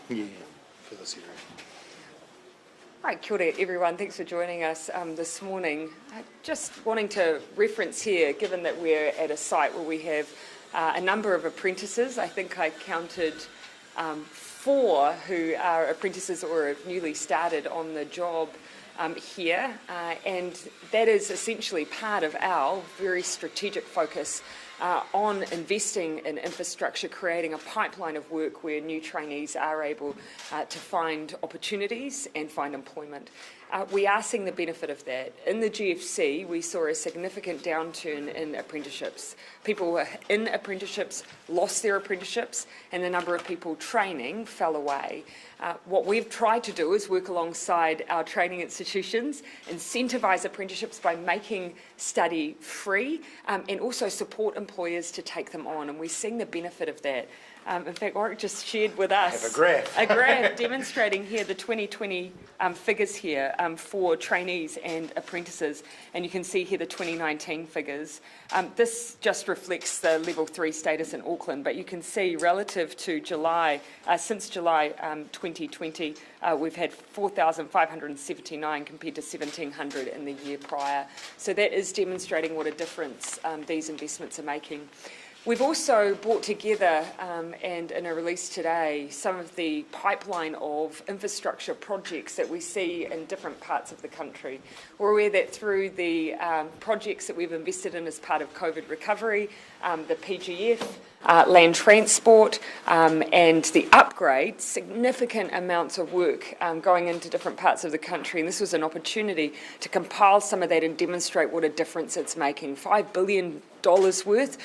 for this area. Right, kia ora everyone, thanks for joining us this morning. Just wanting to reference here, given that we're at a site where we have a number of apprentices, I think I counted 4 who are apprentices or have newly started on the job here, and that is essentially part of our very strategic focus on investing in infrastructure, creating a pipeline of work where new trainees are able to find opportunities and find employment. We are seeing the benefit of that. In the GFC, we saw a significant downturn in apprenticeships. People who were in apprenticeships lost their apprenticeships, and the number of people training fell away. What we've tried to do is work alongside our training institutions, incentivise apprenticeships by making study free, and also support employers to take them on, and we're seeing the benefit of that. In fact, Warwick just shared with us a graph demonstrating here the 2020 figures here for trainees and apprentices, and you can see here the 2019 figures. This just reflects the level 3 status in Auckland, but you can see relative to July, since July 2020, we've had 4,579 compared to 1,700 in the year prior. So that is demonstrating what a difference these investments are making. We've also brought together, and in a release today, some of the pipeline of infrastructure projects that we see in different parts of the country. We're aware that through the projects that we've invested in as part of COVID recovery, the PGF, land transport, and the upgrade, significant amounts of work going into different parts of the country. And this was an opportunity to compile some of that and demonstrate what a difference it's making. $5 billion worth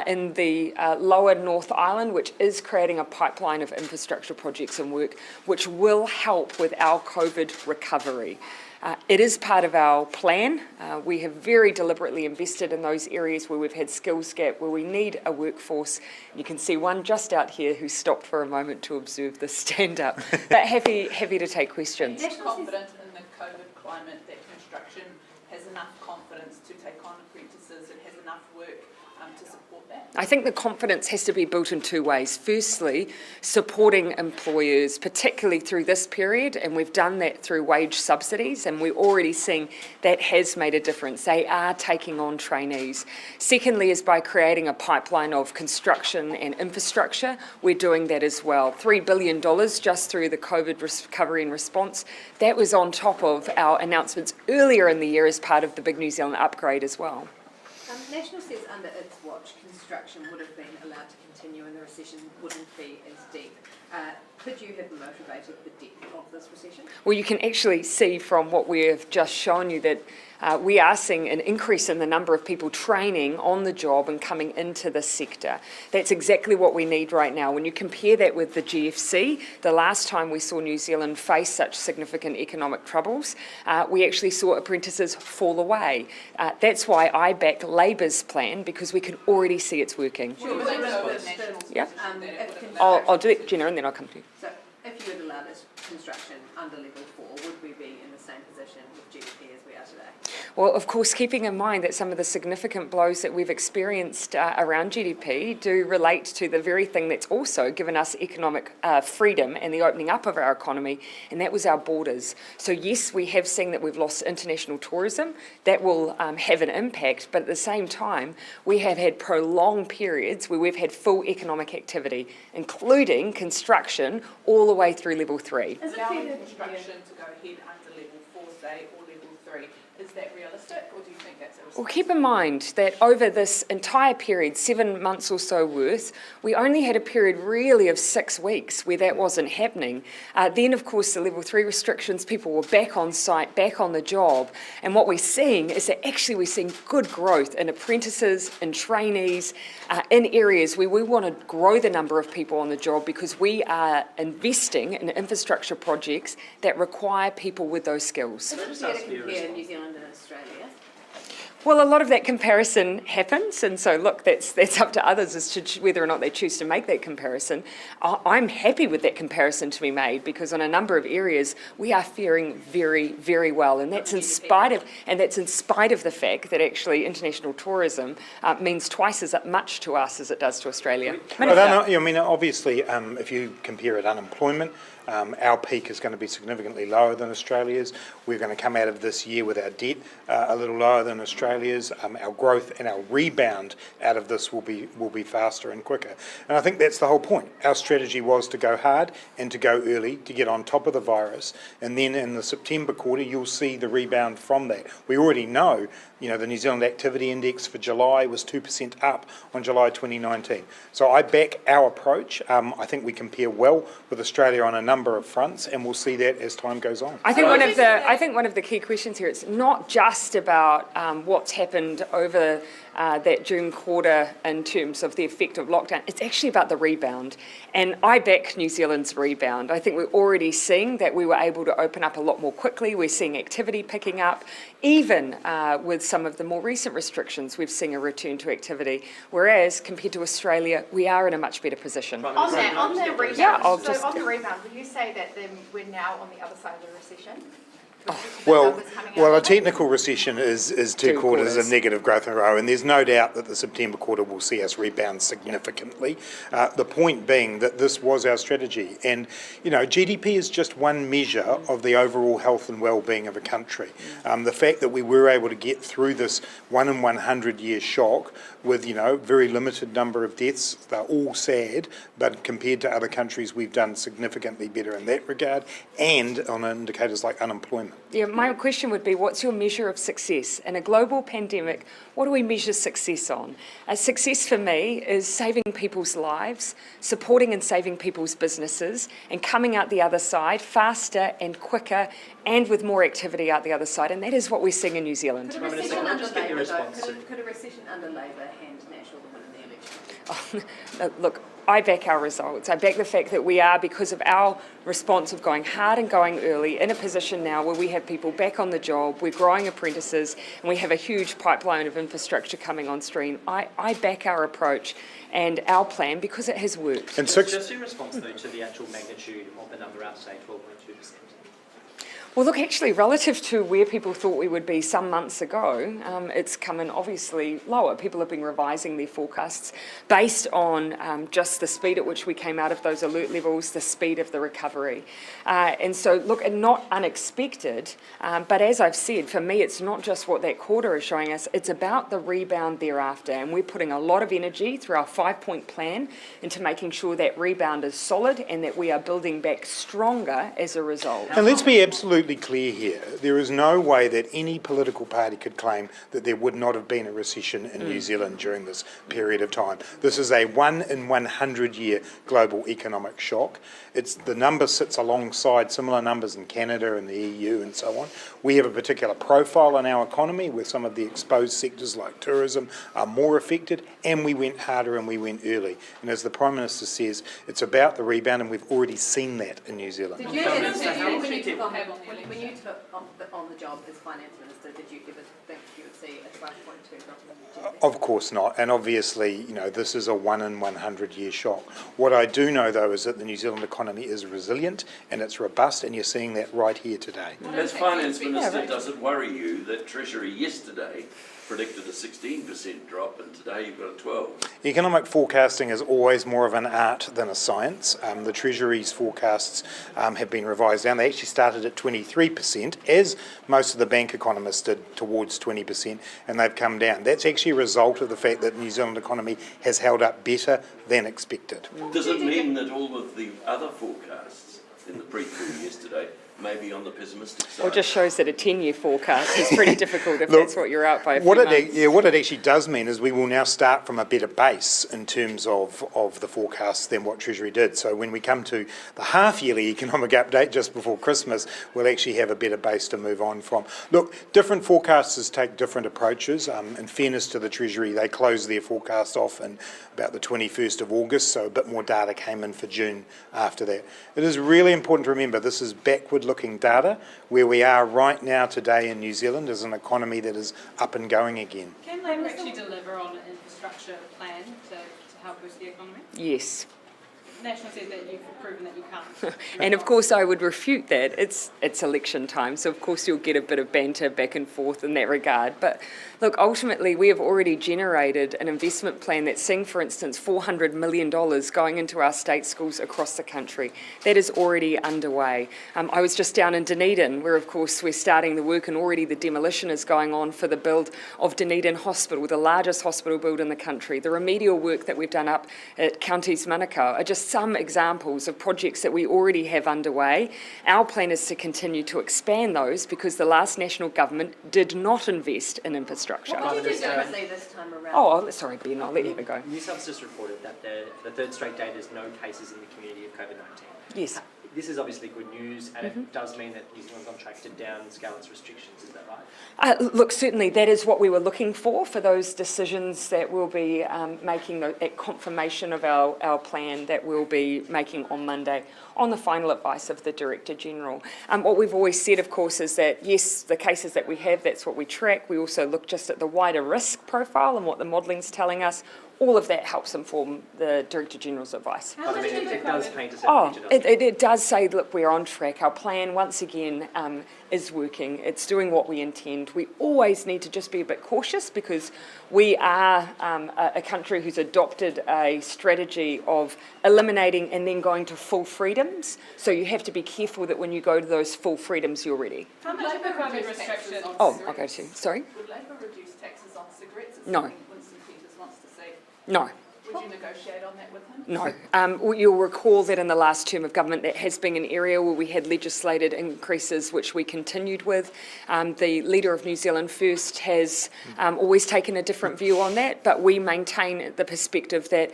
in the lower North Island, which is creating a pipeline of infrastructure projects and work which will help with our COVID recovery. It is part of our plan. We have very deliberately invested in those areas where we've had skills gap, where we need a workforce. You can see one just out here who stopped for a moment to observe the stand-up. But happy to take questions. Are you confident in the COVID climate that construction has enough confidence to take on apprentices and has enough work to support that? I think the confidence has to be built in 2 ways. Firstly, supporting employers, particularly through this period, and we've done that through wage subsidies, and we're already seeing that has made a difference. They are taking on trainees. Secondly is by creating a pipeline of construction and infrastructure. We're doing that as well. $3 billion just through the COVID recovery and response. That was on top of our announcements earlier in the year as part of the Big New Zealand upgrade as well. National says under its watch, construction would have been allowed to continue and the recession wouldn't be as deep. Could you have motivated the depth of this recession? Well, you can actually see from what we have just shown you that we are seeing an increase in the number of people training on the job and coming into the sector. That's exactly what we need right now. When you compare that with the GFC, the last time we saw New Zealand face such significant economic troubles, we actually saw apprentices fall away. That's why I back Labour's plan, because we can already see it's working. Yeah. I'll do it, Jenna, and then I'll come to you. So if you had allowed this construction under level 4, would we be in the same position with GDP as we are today? Well, of course, keeping in mind that some of the significant blows that we've experienced around GDP do relate to the very thing that's also given us economic freedom and the opening up of our economy, and that was our borders. So yes, we have seen that we've lost international tourism. That will have an impact, but at the same time, we have had prolonged periods where we've had full economic activity, including construction all the way through level 3. Is allowing construction to go ahead under level 4, say, or level 3, is that realistic, or do you think that's irresponsible? Well, keep in mind that over this entire period, 7 months or so worth, we only had a period really of 6 weeks where that wasn't happening. Then, of course, the level 3 restrictions, people were back on site, back on the job. And what we're seeing is that actually we're seeing good growth in apprentices, in trainees, in areas where we want to grow the number of people on the job, because we are investing in infrastructure projects that require people with those skills. Is it fair to compare New Zealand and Australia? Well, a lot of that comparison happens, and so look, that's up to others as to whether or not they choose to make that comparison. I'm happy with that comparison to be made because on a number of areas we are faring very, very well, and that's in spite of the fact that actually international tourism means twice as much to us as it does to Australia. Obviously, if you compare it unemployment, our peak is going to be significantly lower than Australia's. We're going to come out of this year with our debt a little lower than Australia's. Our growth and our rebound out of this will be faster and quicker. And I think that's the whole point. Our strategy was to go hard and to go early, to get on top of the virus. And then in the September quarter, you'll see the rebound from that. We already know, the New Zealand Activity Index for July was 2% up on July 2019. So I back our approach. I think we compare well with Australia on a number of fronts, and we'll see that as time goes on. I think one of the key questions here, it's not just about what's happened over that June quarter in terms of the effect of lockdown. It's actually about the rebound. And I back New Zealand's rebound. I think we're already seeing that we were able to open up a lot more quickly. We're seeing activity picking up. Even with some of the more recent restrictions, we've seen a return to activity. Whereas, compared to Australia, we are in a much better position. On the rebound, Yeah, on the rebound, will you say that then we're now on the other side of the recession? Well, a technical recession is two quarters of negative growth in a row, and there's no doubt that the September quarter will see us rebound significantly. The point being that this was our strategy, and GDP is just one measure of the overall health and well-being of a country. The fact that we were able to get through this 1 in 100 year shock with very limited number of deaths, they're all sad, but compared to other countries, we've done significantly better in that regard, and on indicators like unemployment. Yeah, my question would be, what's your measure of success? In a global pandemic, what do we measure success on? Success for me is saving people's lives, supporting and saving people's businesses, and coming out the other side faster and quicker and with more activity out the other side, and that is what we're seeing in New Zealand. Could a recession under Labour hand National to win in the election? Look, I back our results. I back the fact that we are, because of our response of going hard and going early, in a position now where we have people back on the job, we're growing apprentices, and we have a huge pipeline of infrastructure coming on stream. I back our approach and our plan because it has worked. And just in response, though, to the actual magnitude of the number out, say 12.2%. Well, look, actually, relative to where people thought we would be some months ago, it's come in obviously lower. People have been revising their forecasts based on just the speed at which we came out of those alert levels, the speed of the recovery. And so, look, not unexpected, but as I've said, for me, it's not just what that quarter is showing us, it's about the rebound thereafter. And we're putting a lot of energy through our 5-point plan into making sure that rebound is solid and that we are building back stronger as a result. And let's be absolutely clear here. There is no way that any political party could claim that there would not have been a recession in New Zealand during this period of time. This is a 1 in 100 year global economic shock. The number sits alongside similar numbers in Canada and the EU and so on. We have a particular profile in our economy where some of the exposed sectors like tourism are more affected, and we went harder and we went early. And as the Prime Minister says, it's about the rebound, and we've already seen that in New Zealand. When you took on the job as Finance Minister, did you ever think you would see a 12.2 drop in GDP? Of course not, and obviously, this is a 1 in 100 year shock. What I do know, though, is that the New Zealand economy is resilient and it's robust, and you're seeing that right here today. As Finance Minister, does it worry you that Treasury yesterday predicted a 16% drop, and today you've got a 12%? Economic forecasting is always more of an art than a science. The Treasury's forecasts have been revised down. They actually started at 23%, as most of the bank economists did, towards 20%, and they've come down. That's actually a result of the fact that the New Zealand economy has held up better than expected. Does it mean that all of the other forecasts in the pre-pool yesterday maybe on the pessimistic side? Well, it just shows that a 10-year forecast is pretty difficult if that's what you're out by a few What months. it actually does mean is we will now start from a better base in terms of the forecasts than what Treasury did. So when we come to the half-yearly economic update just before Christmas, we'll actually have a better base to move on from. Look, different forecasters take different approaches. In fairness to the Treasury, they closed their forecast off in about the 21st of August, so a bit more data came in for June after that. It is really important to remember this is backward-looking data. Where we are right now today in New Zealand is an economy that is up and going again. Can Labor actually deliver on an infrastructure plan to help boost the economy? Yes. National says that you've proven that you can't. And of course I would refute that. It's election time, so of course you'll get a bit of banter back and forth in that regard. But look, ultimately we have already generated an investment plan that's seeing, for instance, $400 million going into our state schools across the country. That is already underway. I was just down in Dunedin, where of course we're starting the work and already the demolition is going on for the build of Dunedin Hospital, the largest hospital build in the country. The remedial work that we've done up at Counties Manukau are just some examples of projects that we already have underway. Our plan is to continue to expand those because the last national government did not invest in infrastructure. What would you do differently this time around? Oh, sorry, Ben, I'll let you have a go. New South Wales just reported that the third straight day there's no cases in the community of COVID-19. Yes. This is obviously good news, and it does mean that New Zealand's on track to downscale its restrictions, is that right? Look, certainly that is what we were looking for those decisions that we'll be making, that confirmation of our plan that we'll be making on Monday on the final advice of the Director General. What we've always said, of course, is that, yes, the cases that we have, that's what we track. We also look just at the wider risk profile and what the modelling's telling us. All of that helps inform the Director General's advice. But I mean, it does paint a certain picture, doesn't It does say, look, we're on track. Our plan, once again, is working. It's doing what we intend. We always need to just be a bit cautious because we are a country who's adopted a strategy of eliminating and then going to full freedoms. So you have to be careful that when you go to those full freedoms, you're ready. How much of the COVID restriction? Oh, I'll go to, sorry? Would Labor reduce taxes on cigarettes? It's No. something Winston Peters wants to see. No. Would you negotiate on that with him? No. You'll recall that in the last term of government that has been an area where we had legislated increases which we continued with. The leader of New Zealand First has always taken a different view on that, but we maintain the perspective that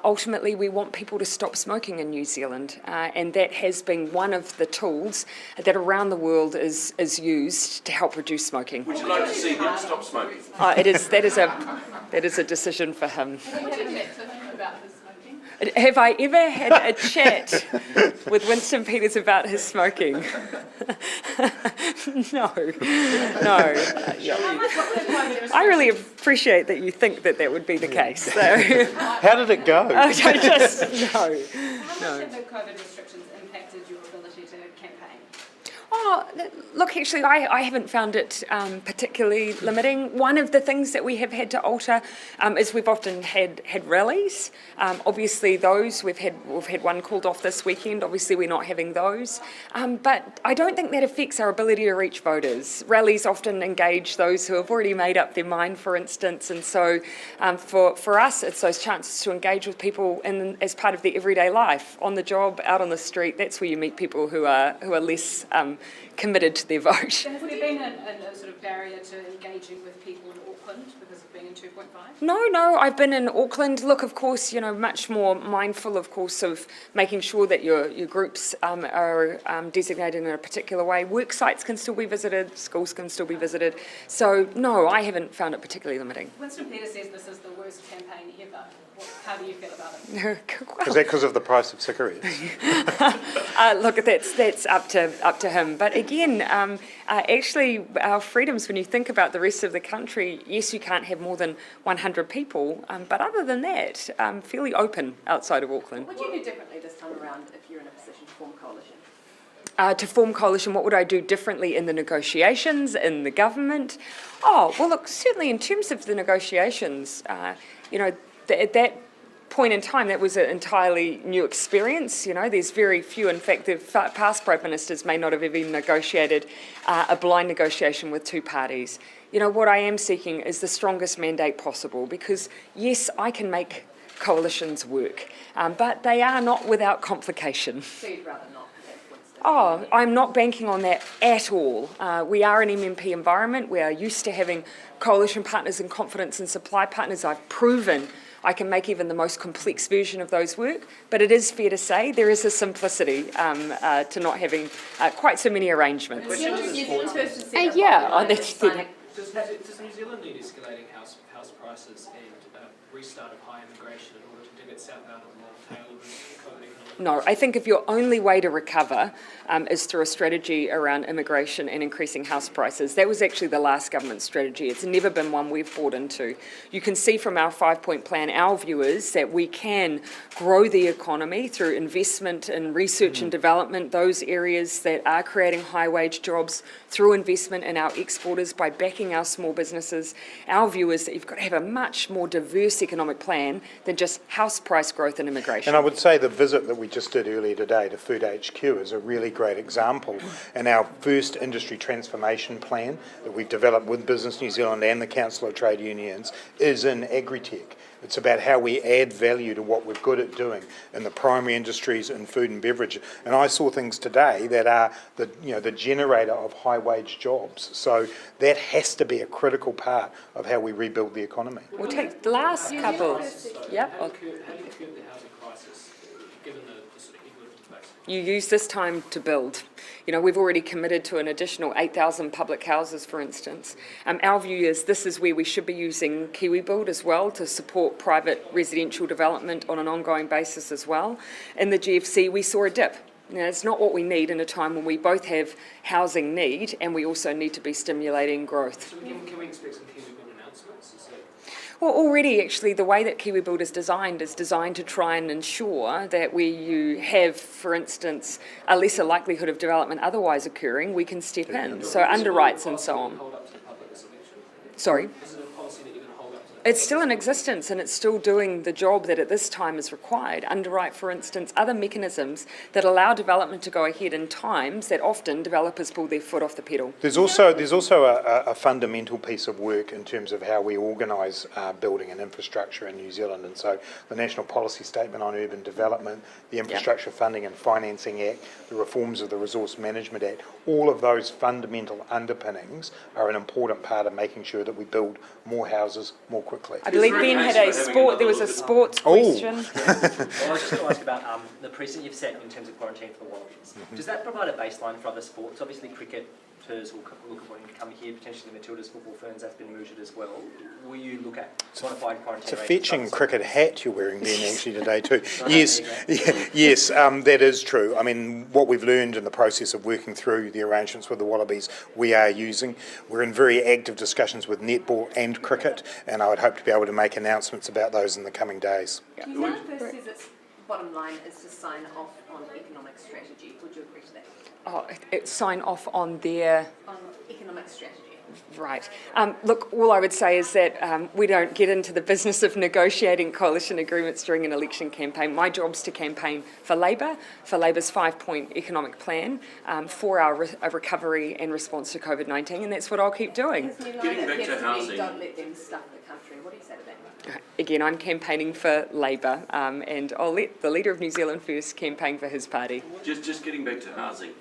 ultimately we want people to stop smoking in New Zealand, and that has been one of the tools that around the world is used to help reduce smoking. Would you like to see him stop smoking? That is a decision for him. Would you chat to him about his smoking? Have I ever had a chat with Winston Peters about his smoking? No. I really appreciate that you think that would be the case. So. How did it go? I just, no. How much have the COVID restrictions impacted your ability to campaign? Oh, look, actually, I haven't found it particularly limiting. One of the things that we have had to alter is we've often had rallies. Obviously, those we've had one called off this weekend. Obviously, we're not having those. But I don't think that affects our ability to reach voters. Rallies often engage those who have already made up their mind, for instance, and so for us, it's those chances to engage with people as part of their everyday life, on the job, out on the street. That's where you meet people who are less committed to their vote. Has there been a sort of barrier to engaging with people in Auckland because of being in 2.5? No, I've been in Auckland. Look, of course, much more mindful, of course, of making sure that your groups are designated in a particular way. Work sites can still be visited, schools can still be visited. So, no, I haven't found it particularly limiting. Winston Peters says this is the worst campaign ever. How do you feel about it? Is that because of the price of cigarettes? Look, that's up to him. But again, actually, our freedoms, when you think about the rest of the country, yes, you can't have more than 100 people, but other than that, fairly open outside of Auckland. What would you do differently this time around if you're in a position to form a coalition? To form coalition, what would I do differently in the negotiations, in the government? Oh, well, look, certainly in terms of the negotiations, at that point in time, that was an entirely new experience. There's very few, in fact, the past Prime Ministers may not have even negotiated a blind negotiation with two parties. What I am seeking is the strongest mandate possible because, yes, I can make coalitions work, but they are not without complication. So you'd rather not have Winston? Oh, I'm not banking on that at all. We are an MMP environment. We are used to having coalition partners and confidence and supply partners. I've proven I can make even the most complex version of those work, but it is fair to say there is a simplicity to not having quite so many arrangements. Does New Zealand First and Centre that's Does New Zealand need escalating house prices and restart of high immigration in order to dig itself out of the long tail of the COVID economic No, I think if your only way to recover is through a strategy around immigration and increasing house prices, that was actually the last government strategy. It's never been one we've bought into. You can see from our 5-point plan, our view is that we can grow the economy through investment in research and development, those areas that are creating high-wage jobs, through investment in our exporters by backing our small businesses. Our view is that you've got to have a much more diverse economic plan than just house price growth and immigration. And I would say the visit that we just did earlier today to Food HQ is a really great example. And our first industry transformation plan that we've developed with Business New Zealand and the Council of Trade Unions is in agri-tech. It's about how we add value to what we're good at doing in the primary industries and food and beverage. And I saw things today that are the generator of high wage jobs. So that has to be a critical part of how we rebuild the economy. We'll take the last couple. Yep. How do you curb the housing crisis, given the sort of headwinds we face? You use this time to build. You know, we've already committed to an additional 8,000 public houses, for instance. Our view is this is where we should be using KiwiBuild as well to support private residential development on an ongoing basis as well. In the GFC, we saw a dip. You know, it's not what we need in a time when we both have housing need and we also need to be stimulating growth. So can we expect some KiwiBuild announcements? Is that... Well, already, actually, the way that KiwiBuild is designed to try and ensure that where you have, for instance, a lesser likelihood of development otherwise occurring, we can step in. So underwrites and so on. Hold up to the public this election? Sorry? Is it a policy that you're going to hold up to the It's still in existence and it's still doing the job that at this time is required. Underwrite, for instance, other mechanisms that allow development to go ahead in times that often developers pull their foot off the pedal. There's also a fundamental piece of work in terms of how we organise building and infrastructure in New Zealand. And so the National Policy Statement on Urban Development, the Infrastructure Funding and Financing Act, the reforms of the Resource Management Act, all of those fundamental underpinnings are an important part of making sure that we build more houses more quickly. I believe there a Ben case had for having there was a another- sports Oh. question. Well, I was just going to ask about the precedent you've set in terms of quarantine for the Wallabies. Does that provide a baseline for other sports? Obviously, cricketers will look at wanting to come here, potentially Matilda's football ferns have been mooted as well. Will you look at modified quarantine It's a rates? fetching cricket hat you're wearing, Ben, actually today too. Yes, yes, that is true. I mean, what we've learned in the process of working through the arrangements with the Wallabies, we are using. We're in very active discussions with netball and cricket, and I would hope to be able to make announcements about those in the coming days. New Zealand First says its bottom line is to sign off on economic strategy. Would you agree to that? Sign off on their... On economic strategy. Right. Look, all I would say is that we don't get into the business of negotiating coalition agreements during an election campaign. My job's to campaign for Labour, for Labour's 5-point economic plan, for our recovery and response to COVID-19, and that's what I'll keep doing. His new line Getting back appears to to be, housing. don't let them stuff the country. What do you say to that? Again, I'm campaigning for Labour, and I'll let the leader of New Zealand First campaign for his party. Just getting back to housing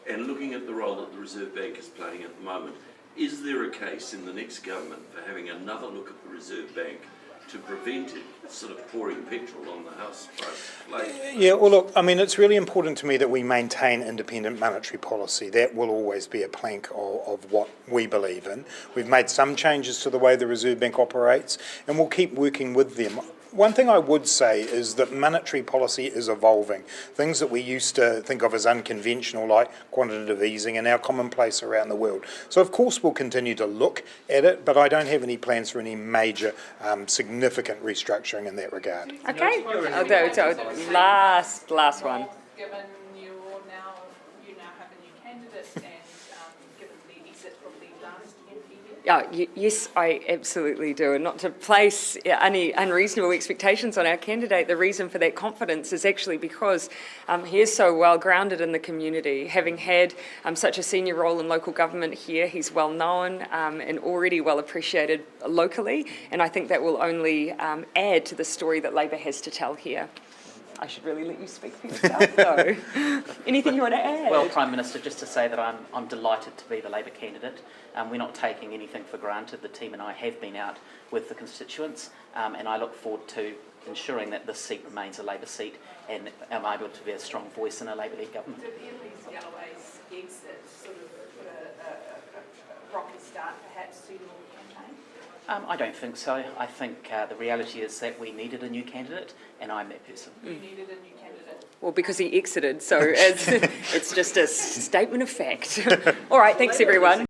and looking at the role that the Reserve Bank is playing at the moment, is there a case in the next government for having another look at the Reserve Bank to prevent it sort of pouring petrol on the house price inflation? Yeah, well, look, I mean, it's really important to me that we maintain independent monetary policy. That will always be a plank of what we believe in. We've made some changes to the way the Reserve Bank operates, and we'll keep working with them. One thing I would say is that monetary policy is evolving. Things that we used to think of as unconventional, like quantitative easing, are now commonplace around the world. So, of course, we'll continue to look at it, but I don't have any plans for any major significant restructuring in that regard. Okay. Last one. Given you now have a new candidate and given the exit from the last MP here? Yes, I absolutely do. And not to place any unreasonable expectations on our candidate, the reason for that confidence is actually because he is so well grounded in the community. Having had such a senior role in local government here, he's well known and already well appreciated locally. And I think that will only add to the story that Labour has to tell here. I should really let you speak for yourself, though. Anything you want to add? Well, Prime Minister, just to say that I'm delighted to be the Labour candidate. We're not taking anything for granted. The team and I have been out with the constituents, and I look forward to ensuring that this seat remains a Labour seat and am able to be a strong voice in a Labour-led government. Did Ellie's Galloway's exit sort of put a rocky start perhaps to your campaign? I don't think so. I think the reality is that we needed a new candidate, and I'm that person. You needed a new candidate. Well, because he exited, so it's just a statement of fact. All right, thanks everyone.